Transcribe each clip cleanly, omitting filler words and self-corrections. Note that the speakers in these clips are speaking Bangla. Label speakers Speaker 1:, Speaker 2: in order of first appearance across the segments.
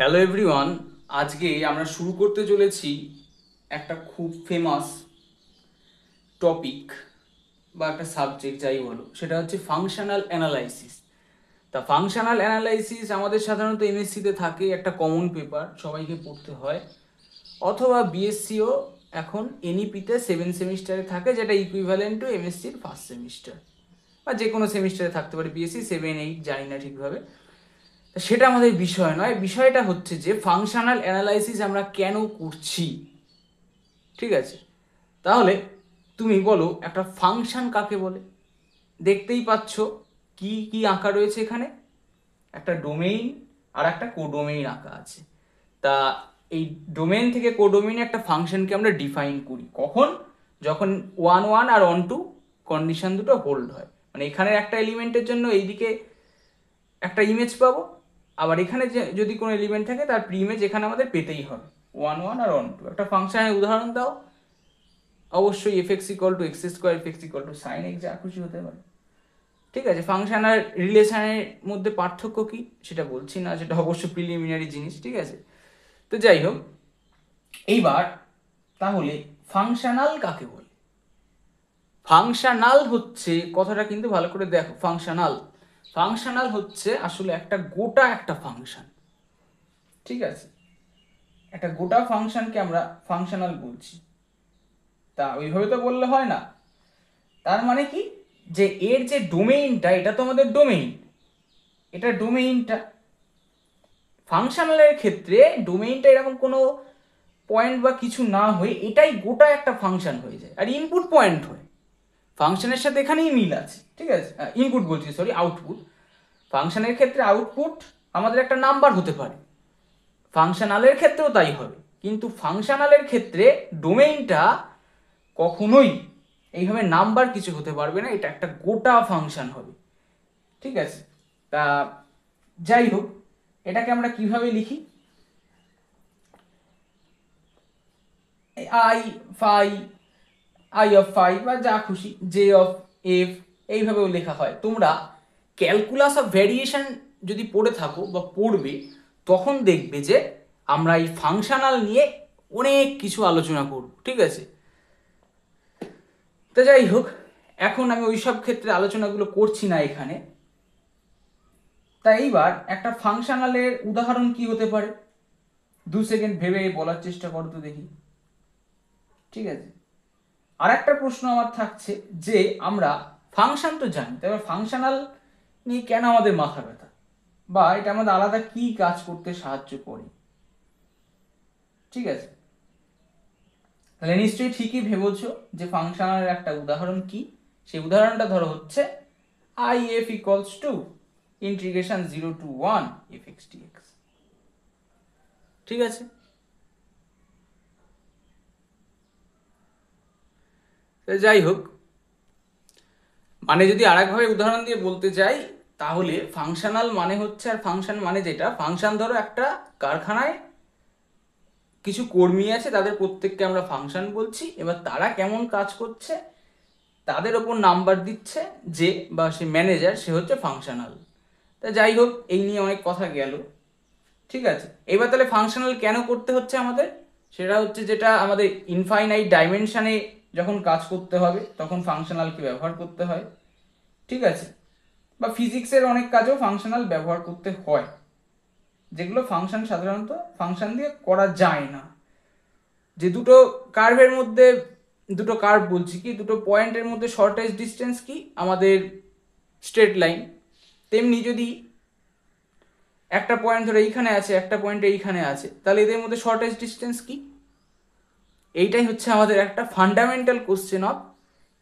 Speaker 1: হ্যালো এভরিওয়ান, আজকে আমরা শুরু করতে চলেছি একটা খুব ফেমাস টপিক বা একটা সাবজেক্ট যাই বলো, সেটা হচ্ছে ফাংশনাল অ্যানালাইসিস। তা ফাংশনাল অ্যানালাইসিস আমাদের সাধারণত এমএসসিতে থাকে, একটা কমন পেপার, সবাইকে পড়তে হয়। অথবা বিএসসিও এখন এনইপিতে 7 সেমিস্টারে থাকে, যেটা ইকুইভ্যালেন্ট টু এমএসসির ফার্স্ট সেমিস্টার, বা যে কোনো সেমিস্টারে থাকতে পারে, বিএসসি 7, 8 জানি না ঠিকভাবে। সেটা আমাদের বিষয় নয়, বিষয়টা হচ্ছে যে ফাংশনাল অ্যানালাইসিস আমরা কেন করছি। ঠিক আছে, তাহলে তুমি বলো একটা ফাংশন কাকে বলে। দেখতেই পাচ্ছ কি কি আঁকা রয়েছে এখানে, একটা ডোমেইন আর একটা কোডোমেইন আঁকা আছে। তা এই ডোমেইন থেকে কোডোমেইনে একটা ফাংশনকে আমরা ডিফাইন করি কখন, যখন 1, 1 আর 1, 2 কন্ডিশন দুটো হোল্ড হয়। মানে এখানের একটা এলিমেন্টের জন্য এইদিকে একটা ইমেজ পাবো, আবার এখানে যদি কোনো এলিমেন্ট থাকে তার প্রি ইমেজ এখানে আমাদের পেতেই হবে। 1, 1 আর 1, 2 একটা ফাংশনের উদাহরণ দাও। অবশ্যই f x equal to x square, f x equal to sine x, যা খুশি হতে পারে। ঠিক আছে, ফাংশন আর রিলেশনের মধ্যে পার্থক্য কি সেটা বলছি না, সেটা অবশ্যই প্রিলিমিনারি জিনিস। ঠিক আছে, তো যাই হোক, এইবার তাহলে ফাংশনাল কাকে বলে। ফাংশনাল হচ্ছে, কথাটা কিন্তু ভালো করে দেখো, ফাংশনাল ফাংশনাল হচ্ছে আসলে একটা গোটা একটা ফাংশন। ঠিক আছে, একটা গোটা ফাংশনকে আমরা ফাংশনাল বলছি। তা ওইভাবে তো বললে হয় না। তার মানে কি, যে এর যে ডোমেইনটা, এটা তো আমাদের ডোমেইন, এটা ডোমেইনটা। ফাংশনালের ক্ষেত্রে ডোমেইনটা এরকম কোনো পয়েন্ট বা কিছু না হয়ে এটাই গোটা একটা ফাংশন হয়ে যায়, আর ইনপুট পয়েন্ট হয়। ফাংশনের সাথে এখানেই মিল আছে। ঠিক আছে, ইনপুট বলছি, সরি, আউটপুট। ফাংশনের ক্ষেত্রে আউটপুট আমাদের একটা নাম্বার হতে পারে, ফাংশনালের ক্ষেত্রেও তাই হবে। কিন্তু ফাংশনালের ক্ষেত্রে ডোমেইনটা কখনোই এইভাবে নাম্বার কিছু হতে পারবে না, এটা একটা গোটা ফাংশন হবে। ঠিক আছে, তা যাই হোক, এটাকে আমরা কিভাবে লিখি, I phi, I of phi বা যা খুশি, জে অফ এফ, এইভাবেও লেখা হয়। তোমরা ক্যালকুলাস অফ ভ্যারিয়েশন যদি পড়ে থাকো বা পড়বে, তখন দেখবে যে আমরা এই ফাংশনাল নিয়ে অনেক কিছু আলোচনা করব। ঠিক আছে, তো যাই হোক, এখন আমি ওইসব ক্ষেত্রে আলোচনাগুলো করছি না এখানে। তাই এইবার একটা ফাংশনালের উদাহরণ কি হতে পারে, 2 সেকেন্ড ভেবে বলার চেষ্টা করো তো দেখি। ঠিক আছে, আর একটা প্রশ্ন আমার থাকছে, যে আমরা ফাংশন তো জানি, তবে ফাংশনাল নিয়ে কেন আমাদের মাথা ব্যথা, বা এটা আমাদের আলাদা কি কাজ করতে সাহায্য করে। ঠিক আছে, তাহলে নিশ্চয়ই ঠিকই ভেবেছো যে ফাংশনালের একটা উদাহরণ কি। সেই উদাহরণটা ধরো হচ্ছে I f equals to integration 0 to 1 f x dx. ঠিক আছে, যাই হোক, মানে যদি আরেকভাবে উদাহরণ দিয়ে বলতে চাই, তাহলে ফাংশনাল মানে হচ্ছে, আর ফাংশন মানে যেটা, ফাংশন ধরো একটা কারখানায় কিছু কর্মী আছে, তাদের প্রত্যেককে আমরা ফাংশন বলছি। এবার তারা কেমন কাজ করছে তাদের ওপর নাম্বার দিচ্ছে যে, বা সে ম্যানেজার, সে হচ্ছে ফাংশনাল। তা যাই হোক, এই নিয়ে অনেক কথা গেল। ঠিক আছে, এবার তাহলে ফাংশনাল কেন করতে হচ্ছে আমাদের, সেটা হচ্ছে যেটা আমাদের ইনফাইনাইট ডাইমেনশনে যখন কাজ করতে হবে তখন ফাংশনালকে ব্যবহার করতে হয়। ঠিক আছে, বা ফিজিক্সের অনেক কাজেও ফাংশনাল ব্যবহার করতে হয়, যেগুলো ফাংশন সাধারণত ফাংশন দিয়ে করা যায় না। যে দুটো কার্ভের মধ্যে, দুটো কার্ভ বলছি কি, দুটো পয়েন্টের মধ্যে শর্টেস্ট ডিস্টেন্স কি, আমাদের স্ট্রেট লাইন। তেমনি যদি একটা পয়েন্ট ধরে এইখানে আছে, একটা পয়েন্ট এইখানে আছে, তাহলে এদের মধ্যে শর্টেস্ট ডিস্টেন্স কি। এইটাই হচ্ছে আমাদের একটা fundamental question of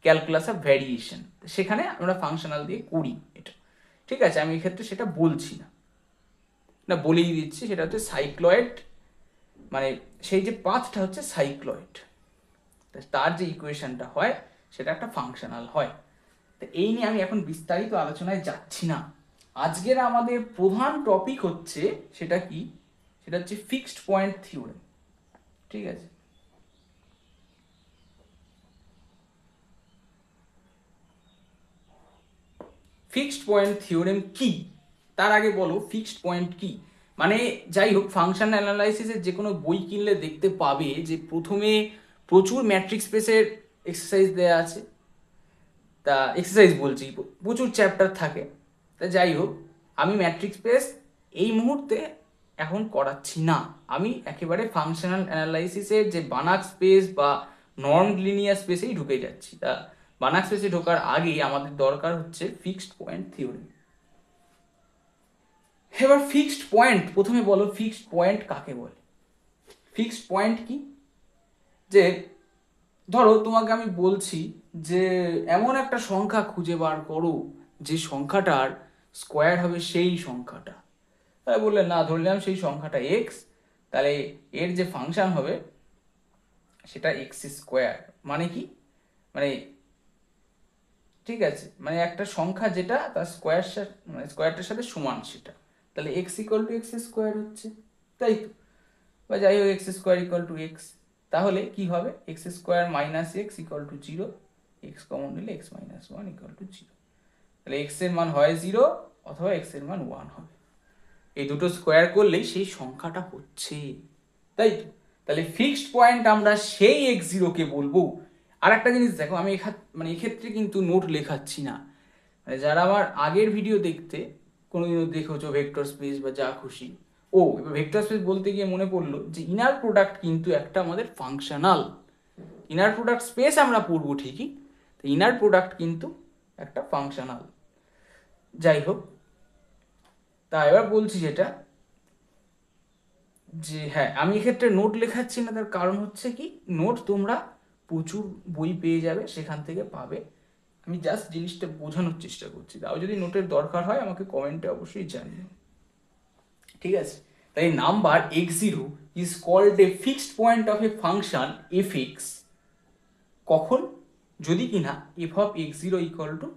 Speaker 1: calculus of variation, সেখানে আমরা ফাংশনাল দিয়ে করি এটা। ঠিক আছে, আমি এক্ষেত্রে সেটা বলছি না, না বলেই দিচ্ছি, সেটা হচ্ছে সাইক্লয়েড, মানে সেই যে পাথটা হচ্ছে সাইক্লয়েড, তার যে ইকুয়েশনটা হয় সেটা একটা ফাংশনাল হয়। তো এই নিয়ে আমি এখন বিস্তারিত আলোচনায় যাচ্ছি না। আজকের আমাদের প্রধান টপিক হচ্ছে, সেটা কি, সেটা হচ্ছে ফিক্সড পয়েন্ট থিওরেম। ঠিক আছে, ফিক্সড পয়েন্ট থিওরেম কি, তার আগে বলো ফিক্সড পয়েন্ট কি। মানে যাই হোক, ফাংশন অ্যানালাইসিসের যে কোনো বই কিনলে দেখতে পাবে যে প্রথমে প্রচুর ম্যাট্রিক্স স্পেসের এক্সারসাইজ দেওয়া আছে। তা এক্সারসাইজ বলছি, প্রচুর চ্যাপ্টার থাকে। তা যাই হোক, আমি ম্যাট্রিক্স স্পেস এই মুহূর্তে এখন করাচ্ছি না, আমি একেবারে ফাংশনাল অ্যানালাইসিসের যে বানাক স্পেস বা নর্ম লিনিয়ার স্পেসেই ঢুকে যাচ্ছি। তা বানাক স্পেসে ঢোকার আগে আমাদের দরকার হচ্ছে ফিক্সড পয়েন্ট থিওরি। এবার ফিক্সড পয়েন্ট, প্রথমে বলো ফিক্সড পয়েন্ট কাকে বলে? ফিক্সড পয়েন্ট কি? যে ধরো তোমাকে আমি বলছি যে এমন একটা সংখ্যা খুঁজে বার করো যে সংখ্যাটার স্কোয়ার হবে সেই সংখ্যাটা। তাহলে বললে না, ধরলাম সেই সংখ্যাটা এক্স, তাহলে এর যে ফাংশন হবে সেটা এক্স স্কোয়ার। মানে কি? মানে ঠিক আছে, মানে একটা সংখ্যা যেটা তার স্কোয়ার মানে স্কোয়ারটার সাথে সমান সেটা, তাহলে x equal to x square হচ্ছে, তাই তো? বা যাই হোক, x square equal to x, তাহলে কি হবে? X square minus x equal to zero, x common নিলে x minus one equal to zero. তাহলে এক্স এর মান হয় জিরো অথবা এক্স এর মান ওয়ান হবে। এই দুটো স্কোয়ার করলেই সেই সংখ্যাটা হচ্ছে, তাই তো? তাহলে ফিক্সড পয়েন্ট আমরা সেই এক্স জিরোকে বলবো। আর একটা জিনিস দেখো, আমি মানে এক্ষেত্রে কিন্তু নোট লেখাচ্ছি না। মানে যারা আমার আগের ভিডিও দেখতে কোনোদিনও দেখেছো ভেক্টর স্পেস বা যা খুশি, ও এবার ভেক্টর স্পেস বলতে গিয়ে মনে পড়লো যে ইনার প্রোডাক্ট কিন্তু একটা আমাদের ফাংশনাল। ইনার প্রোডাক্ট স্পেস আমরা পড়বো ঠিকই, তো ইনার প্রোডাক্ট কিন্তু একটা ফাংশনাল। যাই হোক, তা এবার বলছি যেটা, যে হ্যাঁ, আমি এক্ষেত্রে নোট লেখাচ্ছি না, তার কারণ হচ্ছে কি, নোট তোমরা প্রচুর বই পেয়ে যাবে, সেখান থেকে পাবে। আমি জাস্ট জিনিসটা বোঝানোর চেষ্টা করছি। তাও যদি নোটের দরকার হয় আমাকে কমেন্টে অবশ্যই জানিও, ঠিক আছে? তাই number x zero is called a fixed point of a function f x. কখন? যদি কিনা f of x zero equal to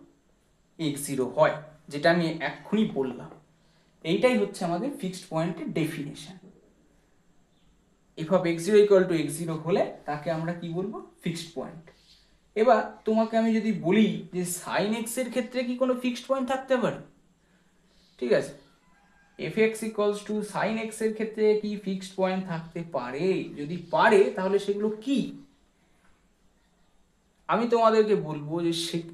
Speaker 1: x zero হয়, যেটা আমি এক্ষুনি বললাম। এইটাই হচ্ছে আমাদের ফিক্সড পয়েন্টের definition. F of x zero equal to x zero হলে তাকে আমরা কি বলবো? Fixed point. এবার তোমাকে আমি যদি বলি যে সাইন এক্স এর ক্ষেত্রে কি কোনো ফিক্সড পয়েন্ট থাকতে পারে? ঠিক আছে, f x equals to sine x এর ক্ষেত্রে কি ফিক্সড পয়েন্ট থাকতে পারে? যদি পারে তাহলে সেগুলো কি? আমি তোমাদেরকে বলবো যে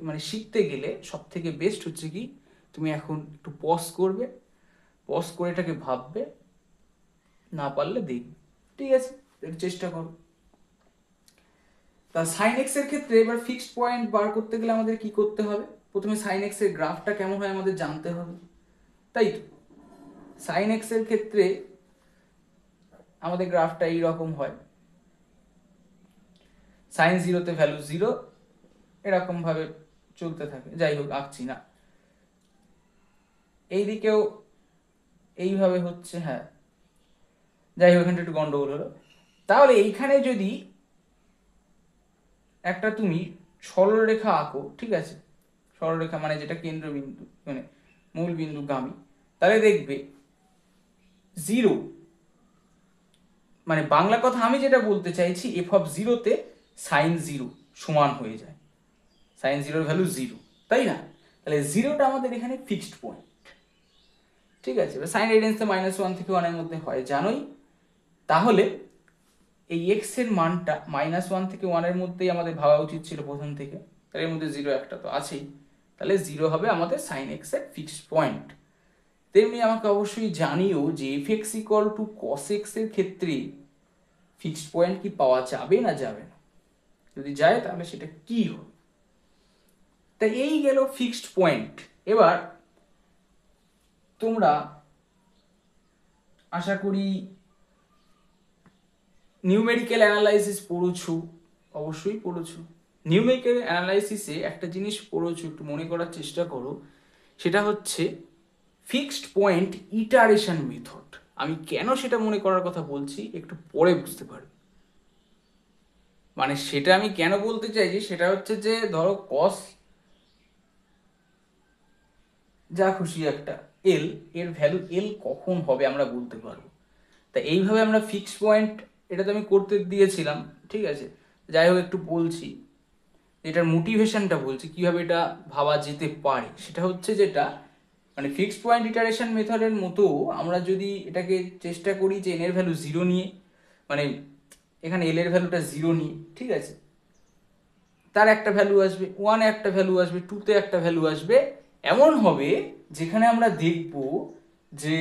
Speaker 1: মানে শিখতে গেলে সব থেকে বেস্ট হচ্ছে কি, তুমি এখন একটু পজ করবে, পজ করে এটাকে ভাববে, না পারলে দেখবে, ঠিক আছে? একটু চেষ্টা করো। তা সাইন এক্স এর ক্ষেত্রে এবার ফিক্সড পয়েন্ট বার করতে গেলে আমাদের কি করতে হবে? প্রথমে সাইন এক্স এর গ্রাফটা কেমন হয় আমাদের জানতে হবে, তাই তো? সাইন এক্স এর ক্ষেত্রে আমাদের গ্রাফটা এইরকম হয়, সাইন জিরোতে ভ্যালু জিরো, এরকম ভাবে চলতে থাকে। যাই হোক, আঁকছি না। এইদিকেও এইভাবে হচ্ছে, হ্যাঁ, যাই হোক, এখানটা একটু গন্ডগোল হলো। তাহলে এইখানে যদি একটা তুমি সরলরেখা আঁকো, ঠিক আছে, সরলরেখা মানে যেটা কেন্দ্রবিন্দু মানে মূল বিন্দুগামী, তাহলে দেখবে জিরো, মানে বাংলা কথা আমি যেটা বলতে চাইছি, এফ অফ জিরোতে সাইন জিরো সমান হয়ে যায়, সাইন জিরোর ভ্যালু জিরো, তাই না? তাহলে জিরোটা আমাদের এখানে ফিক্সড পয়েন্ট, ঠিক আছে? সাইন রেডিয়ান্সটা মাইনাস ওয়ান থেকে ওয়ানের মধ্যে হয় জানোই। তাহলে এই এক্স এর মানটা মাইনাস ওয়ান থেকে ওয়ানের মধ্যেই আমাদের ভাবা উচিত ছিল প্রথম থেকে, তার এর মধ্যে জিরো একটা তো আছেই, তাহলে জিরো হবে আমাদের সাইন এক্স এর ফিক্সড পয়েন্ট। তেমনি আমাকে অবশ্যই জানিও যে f x equal to cos x এর ক্ষেত্রে ফিক্সড পয়েন্ট কি পাওয়া যাবে না যাবে না? যদি যায় তাহলে সেটা কি হবে? তাই এই গেল ফিক্সড পয়েন্ট। এবার তোমরা আশা করি নিউমেরিক্যাল অ্যানালাইসিস পড়েছো, অবশ্যই পড়েছো। নিউমেরিক্যাল অ্যানালাইসিসে একটা জিনিস পড়েছো, একটু মনে করার চেষ্টা করো, সেটা হচ্ছে ফিক্সড পয়েন্ট ইটারেশন মেথড। আমি কেন সেটা মনে করার কথা বলছি একটু পরে বুঝতে পারবে। মানে সেটা আমি কেন বলতে চাইছি সেটা হচ্ছে যে ধরো কস যা খুশি একটা এল, এর ভ্যালু এল কখন হবে আমরা বলতে পারবো। তা এইভাবে আমরা ফিক্সড পয়েন্ট, এটা তো আমি করতে দিয়েছিলাম, ঠিক আছে? যাই হোক, একটু বলছি, এটার মোটিভেশনটা বলছি কিভাবে এটা ভাবা যেতে পারে। সেটা হচ্ছে যেটা, মানে ফিক্সড পয়েন্ট ইটারেশন মেথডের মতো আমরা যদি এটাকে চেষ্টা করি যে এন এর ভ্যালু 0 নিয়ে, মানে এখানে এল এর ভ্যালুটা 0 নিয়ে, ঠিক আছে, তার একটা ভ্যালু আসবে, 1 এ একটা ভ্যালু আসবে, 2 তে একটা ভ্যালু আসবে, এমন হবে যেখানে আমরা দেখব যে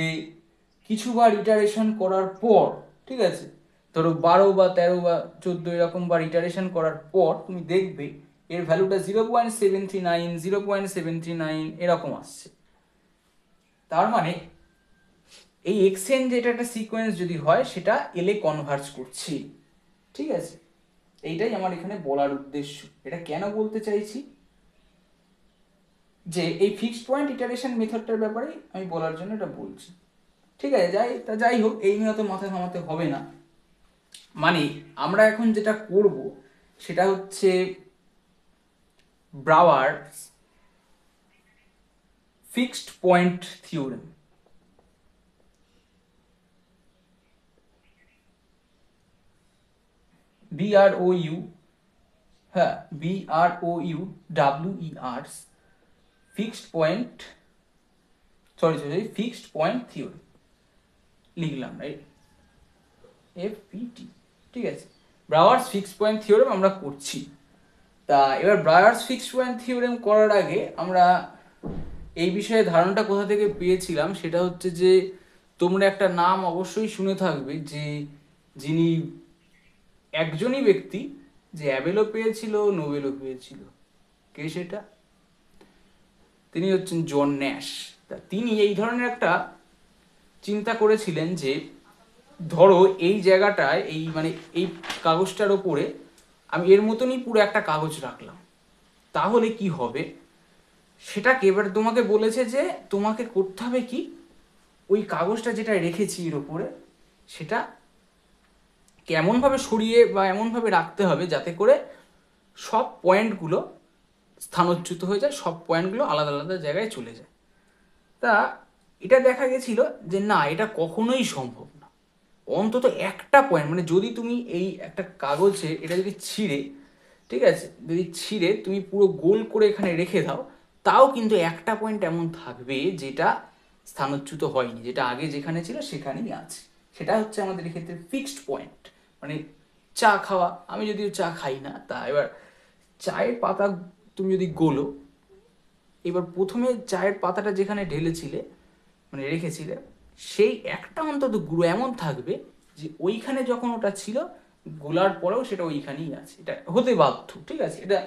Speaker 1: কিছুবার ইটারেশন করার পর, ঠিক আছে, ধরো 12 বা 13 বা 14 এরকম বার ইটারেশন করার পর তুমি দেখবে এর ভ্যালুটা 0.739, 0.739 এরকম আসছে। তার মানে এই এক্সচেঞ্জ, এটা একটা সিকোয়েন্স যদি হয়, সেটা এলে কনভার্জ করছে, ঠিক আছে। এইটাই আমার এখানে বলার উদ্দেশ্য। এটা কেন বলতে চাইছি যে এই ফিক্সড পয়েন্ট ইটারেশন মেথডটার ব্যাপারে আমি বলার জন্য এটা বলছি, ঠিক আছে। যাই হোক, এই নিয়ে তো মাথা ঘামাতে হবে না। মানে আমরা এখন যেটা করব সেটা হচ্ছে ব্রাওয়ার্স ফিক্সড পয়েন্ট থিওরেম। BROU, হ্যাঁ, BROUWER, fixed point, fixed point theory লিখলাম, রাইট, FPT, ঠিক আছে। ব্রাওয়ার্স ফিক্সড পয়েন্ট থিওরেম আমরা করছি। তা এবার ব্রাওয়ার্স ফিক্সড পয়েন্ট থিওরেম করার আগে আমরা এই বিষয়ে ধারণাটা কোথা থেকে পেয়েছিলাম, সেটা হচ্ছে যে তোমরা একটা নাম অবশ্যই শুনে থাকবে, যে যিনি একজনই ব্যক্তি যে অ্যাবেলও পেয়েছিল, নোবেলও পেয়েছিল। কে সেটা? তিনি হচ্ছেন জন ন্যাশ। তা তিনি এই ধরনের একটা চিন্তা করেছিলেন যে ধরো এই জায়গাটায়, এই মানে এই কাগজটার ওপরে আমি এর মতনই পুরো একটা কাগজ রাখলাম, তাহলে কি হবে সেটাকে এবার তোমাকে বলেছে যে তোমাকে করতে হবে কি, ওই কাগজটা যেটা রেখেছি এর ওপরে সেটা কেমনভাবে সরিয়ে বা এমনভাবে রাখতে হবে যাতে করে সব পয়েন্টগুলো স্থানচ্যুত হয়ে যায়, সব পয়েন্টগুলো আলাদা আলাদা জায়গায় চলে যায়। তা এটা দেখা গেছিল যে না, এটা কখনোই সম্ভব না। অন্তত একটা পয়েন্ট, মানে যদি তুমি এই একটা কাগজে এটা যদি ছিঁড়ে, ঠিক আছে, যদি ছিঁড়ে তুমি পুরো গোল করে এখানে রেখে দাও, তাও কিন্তু একটা পয়েন্ট এমন থাকবে যেটা স্থানচ্যুত হয়নি, যেটা আগে যেখানে ছিল সেখানেই আছে। সেটা হচ্ছে আমাদের এক্ষেত্রে ফিক্সড পয়েন্ট। মানে চা খাওয়া, আমি যদিও চা খাই না, তা এবার চায়ের পাতা তুমি যদি গোলো, এবার প্রথমে চায়ের পাতাটা যেখানে ঢেলেছিলে, মানে রেখেছিলে, সেই একটা অন্তত গুঁড়ো এমন থাকবে যে ওইখানে যখন ওটা ছিল গোলার পরেও সেটা ওইখানেই আছে। এটা হতে বাধ্য, ঠিক আছে, এটা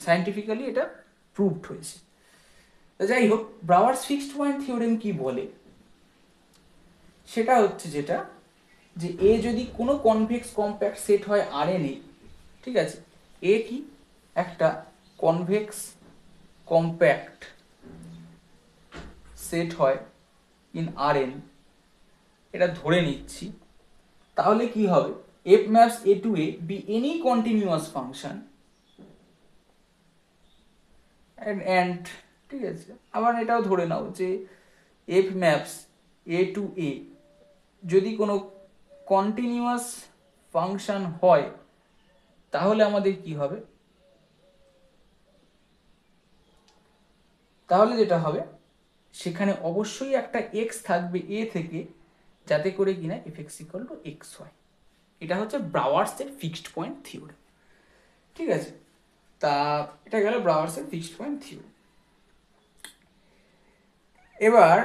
Speaker 1: সায়েন্টিফিক্যালি এটা প্রুভড হয়েছে। যাই হোক, ব্রাওয়ার্স ফিক্সড পয়েন্ট থিওরেম কি বলে সেটা হচ্ছে যেটা, যে এ যদি কোনো কনভেক্স কম্প্যাক্ট সেট হয় Rn-এ, ঠিক আছে, এ কি একটা কনভেক্স কম্প্যাক্ট সেট হয় ইন Rn, এটা ধরে নিচ্ছি, তাহলে কি হবে, f maps a to a be any continuous function and ঠিক আছে, আবার এটাও ধরে নাও যে f maps a to a যদি কোনো কন্টিনিউয়াস ফাংশন হয়, তাহলে আমাদের কি হবে, তাহলে যেটা হবে সেখানে অবশ্যই একটা x থাকবে a থেকে, যাতে করে কিনা f(x = x) হয়। এটা হচ্ছে ব্রাওয়ার্সের ফিক্সড পয়েন্ট থিওরি, ঠিক আছে। তা এটা গেল ব্রাওয়ার্সের ফিক্সড পয়েন্ট থিওরি। এবার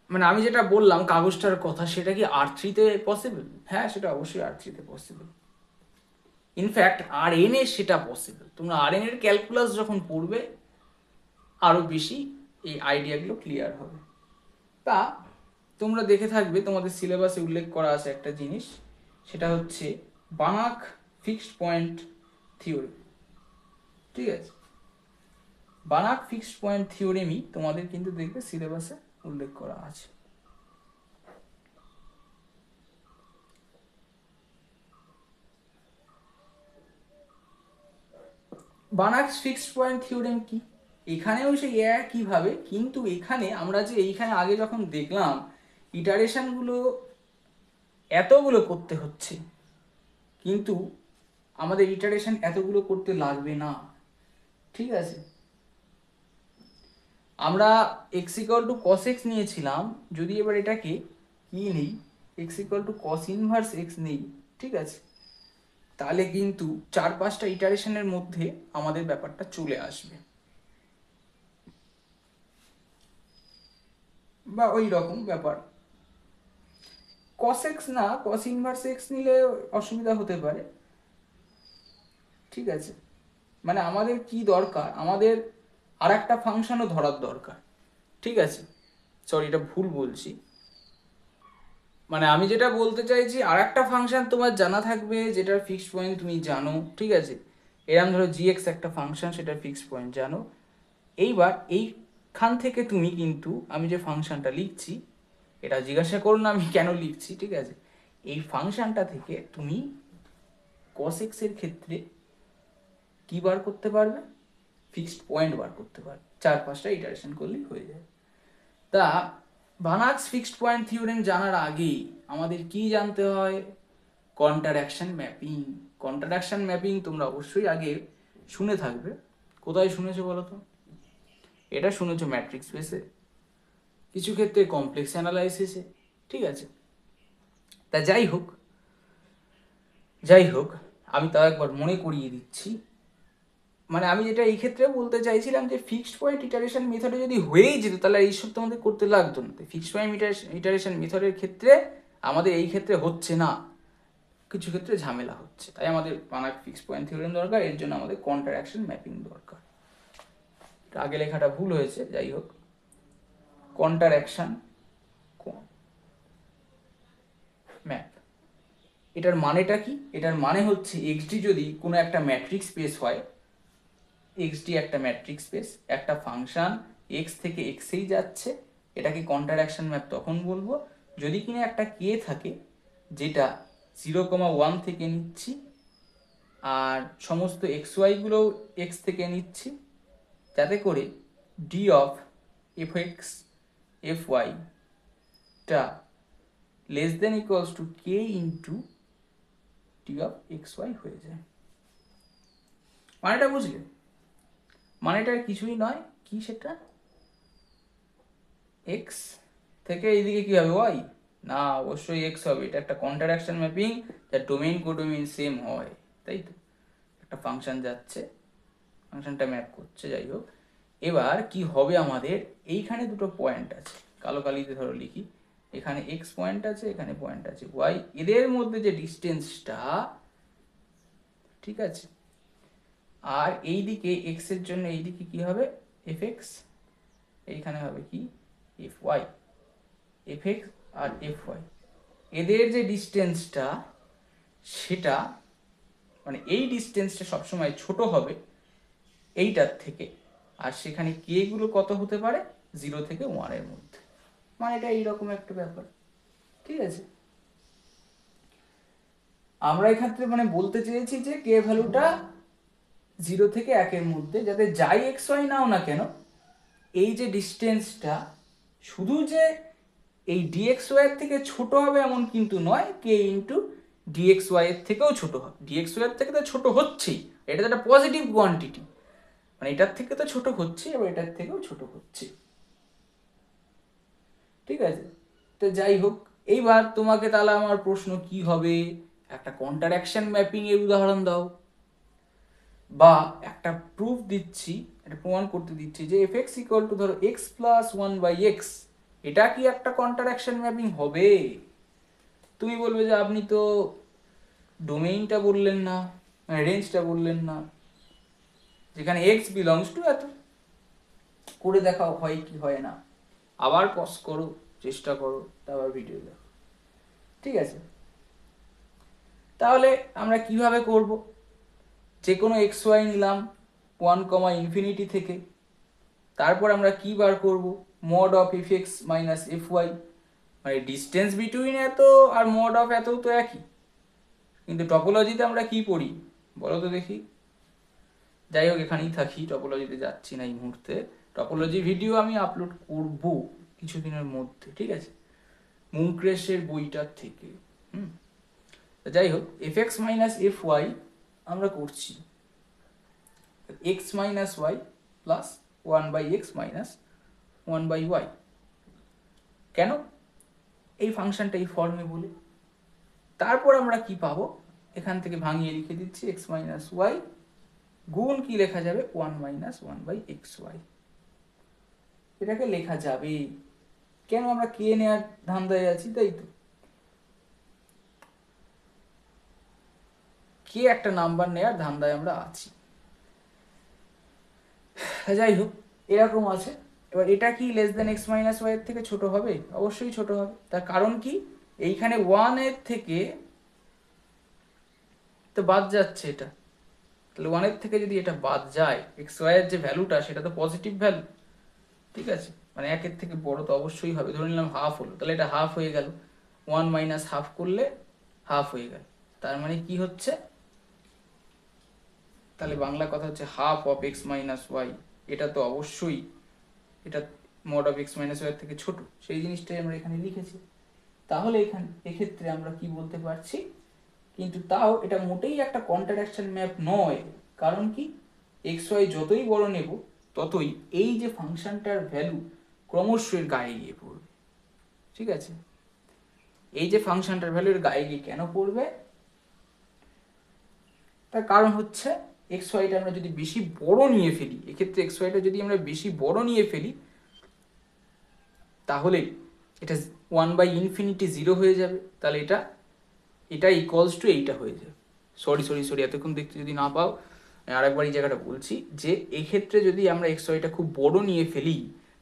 Speaker 1: মানে আমি যেটা বললাম কাগজটার কথা, সেটা কি R3-তে পসিবল? হ্যাঁ, সেটা অবশ্যই R3-তে পসিবল। ইনফ্যাক্ট Rn-এ সেটা পসিবল। তোমরা Rn এর ক্যালকুলাস যখন পড়বে আরও বেশি এই আইডিয়াগুলো ক্লিয়ার হবে। তা তোমরা দেখে থাকবে, তোমাদের সিলেবাসে উল্লেখ করা আছে একটা জিনিস, সেটা হচ্ছে বানাক ফিক্সড পয়েন্ট থিওরি, ঠিক আছে। বানাক ফিক্সড পয়েন্ট থিওরেমই তোমাদের কিন্তু দেখবে সিলেবাসে উল্লেখ করা আছে। বানাকস ফিক্সড পয়েন্ট থিওরেম কি, এখানেও সেই একইভাবে, কিন্তু এখানে আমরা যে এইখানে আগে যখন দেখলাম ইটারেশনগুলো এতগুলো করতে হচ্ছে, কিন্তু আমাদের ইটারেশন এতগুলো করতে লাগবে না, ঠিক আছে। আমরা x equal to cos x নিয়েছিলাম, যদি এবার এটাকে কি নেই, x equal to cos inverse x নেই, ঠিক আছে, তাহলে কিন্তু 4-5টা ইটারেশনের মধ্যে আমাদের ব্যাপারটা চলে আসবে, বা ওই রকম ব্যাপার। কস এক্স না, কস ইনভার্স এক্স নিলে অসুবিধা হতে পারে, ঠিক আছে। মানে আমাদের কি দরকার, আমাদের আর একটা ফাংশনও ধরার দরকার, ঠিক আছে। সরি, এটা ভুল বলছি, মানে আমি যেটা বলতে চাইছি, আর একটা ফাংশন তোমার জানা থাকবে যেটার ফিক্সড পয়েন্ট তুমি জানো, ঠিক আছে। এরকম ধরো জিএক্স একটা ফাংশন, সেটার ফিক্সড পয়েন্ট জানো। এইবার এইখান থেকে তুমি কিন্তু আমি যে ফাংশনটা লিখছি, এটা জিজ্ঞাসা করো না আমি কেন লিখছি, ঠিক আছে। এই ফাংশনটা থেকে তুমি কস এক্স এর ক্ষেত্রে কি বার করতে পারবে, ফিক্সড পয়েন্ট বার করতে পারবে, 4-5টা ইটারেশন করলেই হয়ে যায়। তা বানাক্স ফিক্সড পয়েন্ট থিওরেম জানার আগেই আমাদের কি জানতে হয়, কন্ট্রাডাকশন ম্যাপিং। কন্ট্রাডাকশন ম্যাপিং তোমরা অবশ্যই আগে শুনে থাকবে। কোথায় শুনেছো বলো তো? এটা শুনেছো ম্যাট্রিক্স স্পেসে, কিছু ক্ষেত্রে কমপ্লেক্স অ্যানালাইসিসে, ঠিক আছে। তা যাই হোক আমি তাও একবার মনে করিয়ে দিচ্ছি। মানে আমি যেটা এই ক্ষেত্রে বলতে চাইছিলাম যে ফিক্সড পয়েন্ট ইটারেশন মেথডে যদি হয়েই যেত তাহলে এইসব তোমাদের করতে লাগতো না। ফিক্সড পয়েন্ট ইটারেশন মেথডের ক্ষেত্রে আমাদের এই ক্ষেত্রে হচ্ছে না, কিছু ক্ষেত্রে ঝামেলা হচ্ছে, তাই আমাদের বানাক ফিক্সড পয়েন্ট থিওরেম দরকার, এর জন্য আমাদের কন্ট্রাডাকশন ম্যাপিং দরকার। আগে লেখাটা ভুল হয়েছে, যাই হোক, কন্ট্রাডাকশন ম্যাপ, এটার মানেটা কি? এটার মানে হচ্ছে এক্সডি যদি কোনো একটা ম্যাট্রিক্স স্পেস হয়, এক্সডি একটা ম্যাট্রিক্স স্পেস, একটা ফাংশন এক্স থেকে এক্সেই যাচ্ছে, এটাকে কন্ট্রাডাকশন ম্যাপ তখন বলবো যদি কিনা একটা কে থাকে যেটা 0,1 থেকে নিচ্ছি, আর সমস্ত এক্স ওয়াইগুলোও এক্স থেকে নিচ্ছি, যাতে করে d of f x f ওয়াইটা less then equals to k into d of x y হয়ে যায়। মানেটা বুঝলে? মানেটা কিছুই নয়, কি সেটা, এক্স থেকে এইদিকে কি হবে, ওয়াই না, অবশ্যই এক্স হবে। এটা একটা কন্ট্রাডাকশন ম্যাপিং যার ডোমেইন কোডোমেইন সেম হয়, তাই তো। একটা ফাংশন যাচ্ছে, ফাংশনটা ম্যাপ করছে, যাই হোক। এবার কি হবে, আমাদের এইখানে দুটো পয়েন্ট আছে, কালো কালিতে ধরো লিখি, এখানে এক্স পয়েন্ট আছে, এখানে পয়েন্ট আছে ওয়াই, এদের মধ্যে যে ডিস্টেন্সটা, ঠিক আছে, আর এইদিকে এক্স এর জন্য এইদিকে কি হবে, এফ এক্স, এইখানে হবে কি এফ ওয়াই, এফ এক্স আর এফ ওয়াই, এদের যে ডিস্টেন্সটা সেটা, মানে এই ডিস্টেন্সটা সবসময় ছোট হবে এইটার থেকে, আর সেখানে কে গুলো কত হতে পারে, 0 থেকে 1 এর মধ্যে। মানে এটা এইরকম একটা ব্যাপার, ঠিক আছে। আমরা এক্ষেত্রে মানে বলতে চেয়েছি যে কে ভ্যালুটা 0 থেকে 1 এর মধ্যে, যাতে যাই এক্স ওয়াই নাও না কেন, এই যে ডিস্টেন্সটা শুধু যে এই ডিএক্স ওয়াই এর থেকে ছোট হবে এমন কিন্তু নয়, কে ইন্টু ডিএক্স ওয়াই এর থেকেও ছোট হবে। ডিএক্স ওয়াই এর থেকে তো ছোট হচ্ছেই, এটা তো একটা পজিটিভ কোয়ান্টিটি, মানে এটার থেকে তো ছোট হচ্ছে, এবার এটার থেকেও ছোট হচ্ছে, ঠিক আছে। তো যাই হোক, এইবার তোমাকে তাহলে আমার প্রশ্ন কি হবে, একটা কন্ট্রাডাকশন ম্যাপিং এর উদাহরণ দাও, বা একটা প্রুফ দিচ্ছি, একটা প্রমাণ করতে দিচ্ছি যে এফ এক্স ইকুয়াল টু ধরো এক্স প্লাস 1/x, এটা কি একটা কন্ট্রাডাকশন ম্যাপিং হবে? তুমি বলবে যে আপনি তো ডোমেইনটা বললেন না, মানে রেঞ্জটা বললেন না, যেখানে এক্স বিলংস টু এত, করে দেখাও হয় কি হয় না, আবার পজ করো, চেষ্টা করো, তারপর ভিডিও দেখো, ঠিক আছে। তাহলে আমরা কিভাবে করব, যে কোনো এক্স ওয়াই নিলাম 1, থেকে, তারপর আমরা কি বার করব, mod of f x minus f y, মানে ডিস্টেন্স বিটুইন এত আর মড অফ এত তো একই, কিন্তু টপোলজিতে আমরা কি পড়ি বলো তো দেখি। যাই হোক, এখানেই থাকি, টপোলজিতে যাচ্ছি না এই মুহূর্তে। টপোলজি ভিডিও আমি আপলোড করব কিছুদিনের মধ্যে, ঠিক আছে, মুঙ্ক্রেশের বইটার থেকে। যাই হোক, f x minus f y আমরা করছি x minus y plus 1/x minus 1/y। কেন? এই ফাংশনটা এই ফর্মে বলে। তারপর আমরা কি পাবো, এখান থেকে ভাঙিয়ে লিখে দিচ্ছি x মাইনাস ওয়াই গুণ কি লেখা যাবে 1 মাইনাস 1/xy। এটাকে লেখা যাবে। কেন? আমরা কে নেওয়ার ধান্দায় আছি, তাই তো। কে একটা নাম্বার নেওয়ার ধান্দায় আমরা আছি। যাই হোক, এরকম আছে। এবার এটা কি less than x minus y এর থেকে ছোট হবে? অবশ্যই ছোট হবে। তার কারণ কি, এইখানে 1 এর থেকে তো বাদ যাচ্ছে এটা, তাহলে 1 এর থেকে যদি এটা বাদ যায়, এক্স ওয়াই এর যে ভ্যালুটা সেটা তো পজিটিভ ভ্যালু, ঠিক আছে, মানে 1 এর থেকে বড় তো অবশ্যই হবে। ধরে নিলাম হাফ হলো, তাহলে এটা হাফ হয়ে গেল, 1 মাইনাস হাফ করলে হাফ হয়ে গেল। তার মানে কি হচ্ছে, তাহলে বাংলা কথা হচ্ছে half of x minus y. এটা তো অবশ্যই এটা mod of x minus y এর থেকে ছোট, সেই জিনিসটাই আমরা এখানে লিখেছি। তাহলে এক্ষেত্রে আমরা কি বলতে পারছি, কিন্তু তাও এটা মোটেই একটা কন্ট্রাডিকশন ম্যাপ নয়। কারণ কি, এক্স ওয়াই যতই বড় নেব ততই এই যে ফাংশনটার ভ্যালু ক্রমশ এর গায়ে গিয়ে পড়বে, ঠিক আছে। এই যে ফাংশনটার ভ্যালু এর গায়ে গিয়ে কেন পড়বে, তার কারণ হচ্ছে এক্স ওয়াইটা আমরা যদি বেশি বড় নিয়ে ফেলি, এক্ষেত্রে এক্স ওয়াইটা যদি আমরা বেশি বড় নিয়ে ফেলি, তাহলে এটা 1/∞ 0 হয়ে যাবে। তাহলে এটা ইকুয়ালস টু এইটা হয়ে যাবে। সরি এতক্ষণ দেখতে যদি না পাও, আরেকবার এই জায়গাটা বলছি যে এক্ষেত্রে যদি আমরা এক্স ওয়াইটা খুব বড় নিয়ে ফেলি,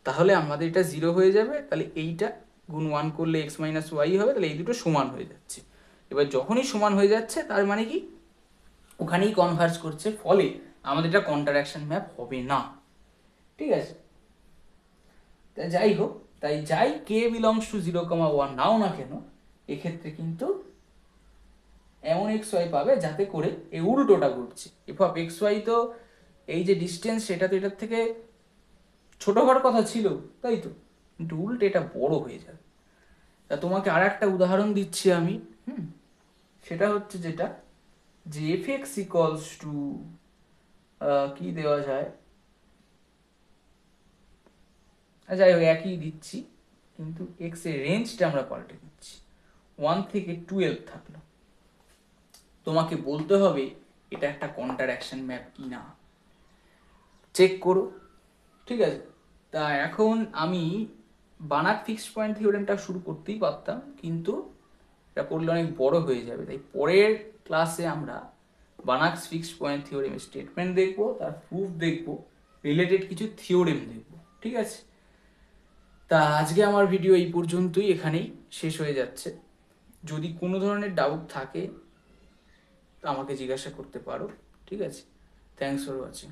Speaker 1: তাহলে আমাদের এটা 0 হয়ে যাবে। তাহলে এইটা গুণ 1 করলে এক্স মাইনাস ওয়াই হবে, তাহলে এই দুটো সমান হয়ে যাচ্ছে। এবার যখনই সমান হয়ে যাচ্ছে তার মানে কি, ওখানেই কনভার্জ করছে, ফলে আমাদের এটা কন্ট্রাডিকশন ম্যাপ হবে না, ঠিক আছে। তাই যাই হোক, তাই যাই কে বিলংস টু 0,1 নাও না কেন, এক্ষেত্রে কিন্তু এমন এক্স ওয়াই পাবে যাতে করে এই উল্টোটা ঘটছে। এফ অফ এক্স ওয়াই তো এই যে ডিস্টেন্স সেটা তো এটার থেকে ছোট হওয়ার কথা ছিল, তাই তো, কিন্তু উল্টে এটা বড় হয়ে যাবে। তা তোমাকে আর একটা উদাহরণ দিচ্ছি আমি, সেটা হচ্ছে যেটা যে এফ এক্স ইকুয়ালস টু কি দেওয়া যায়, যাই হোক একই দিচ্ছি, কিন্তু এক্স এর রেঞ্জটা আমরা পাল্টে দিচ্ছি, 1 থেকে 12 থাকলো। তোমাকে বলতে হবে এটা একটা কন্ট্রাডিকশন ম্যাপ কি না, চেক করো, ঠিক আছে। তা এখন আমি বানাক ফিক্সড পয়েন্ট থিওরেমটা শুরু করতেই পারতাম, কিন্তু এটা করলে অনেক বড় হয়ে যাবে। তাই পরের ক্লাসে আমরা বানাকস ফিক্সড পয়েন্ট থিওরেমের স্টেটমেন্ট দেখবো, তার প্রুফ দেখবো, রিলেটেড কিছু থিওরেম দেখবো, ঠিক আছে। তা আজকে আমার ভিডিও এই পর্যন্তই, এখানেই শেষ হয়ে যাচ্ছে। যদি কোনো ধরনের ডাউট থাকে আমাকে জিজ্ঞাসা করতে পারো, ঠিক আছে। Thanks for watching.